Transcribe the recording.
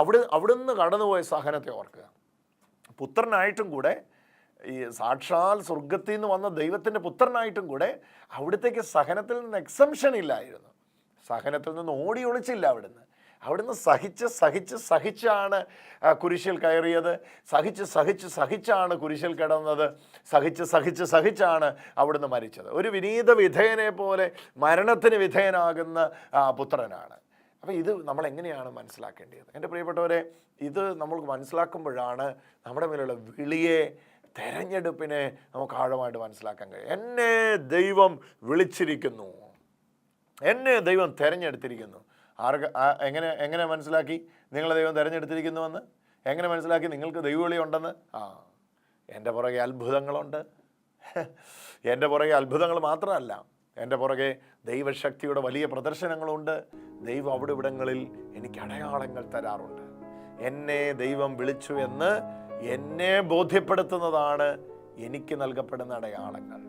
അവിടുന്ന് കടന്നുപോയ സഹനത്തെ ഓർക്കുക. പുത്രനായിട്ടും കൂടെ, ഈ സാക്ഷാൽ സ്വർഗത്തിൽ നിന്ന് വന്ന ദൈവത്തിൻ്റെ പുത്രനായിട്ടും കൂടെ അവിടത്തേക്ക് സഹനത്തിൽ നിന്ന് എക്സംഷൻ ഇല്ലായിരുന്നു. സഹനത്തിൽ നിന്ന് ഓടി ഒളിച്ചില്ല. അവിടുന്ന് സഹിച്ചാണ് കുരിശിൽ കയറിയത്, സഹിച്ചാണ് കുരിശിൽ കിടന്നത്, സഹിച്ചാണ് അവിടുന്ന് മരിച്ചത്. ഒരു വിനീത വിധേയനെ പോലെ മരണത്തിന് വിധേയനാകുന്ന പുത്രനാണ്. അപ്പോൾ ഇത് നമ്മൾ എങ്ങനെയാണ് മനസ്സിലാക്കേണ്ടത്? എൻ്റെ പ്രിയപ്പെട്ടവരെ, ഇത് നമ്മൾക്ക് മനസ്സിലാക്കുമ്പോഴാണ് നമ്മുടെ മേലുള്ള വിളിയെ, തെരഞ്ഞെടുപ്പിനെ നമുക്ക് ആഴമായിട്ട് മനസ്സിലാക്കാൻ കഴിയും. എന്നെ ദൈവം വിളിച്ചിരിക്കുന്നു, എന്നെ ദൈവം തിരഞ്ഞെടുത്തിരിക്കുന്നു. എങ്ങനെ മനസ്സിലാക്കി നിങ്ങളെ ദൈവം തിരഞ്ഞെടുത്തിരിക്കുന്നുവെന്ന്? എങ്ങനെ മനസ്സിലാക്കി നിങ്ങൾക്ക് ദൈവവിളി ഉണ്ടെന്ന്? എൻ്റെ പുറകെ അത്ഭുതങ്ങളുണ്ട്. എൻ്റെ പുറകെ അത്ഭുതങ്ങൾ മാത്രമല്ല, എൻ്റെ പുറകെ ദൈവശക്തിയുടെ വലിയ പ്രദർശനങ്ങളുണ്ട്. ദൈവം അവിടെ ഇവിടങ്ങളിൽ എനിക്ക് അടയാളങ്ങൾ തരാറുണ്ട്. എന്നെ ദൈവം വിളിച്ചു എന്ന് എന്നെ ബോധ്യപ്പെടുത്തുന്നതാണ് എനിക്ക് നൽകപ്പെടുന്ന അടയാളങ്ങൾ.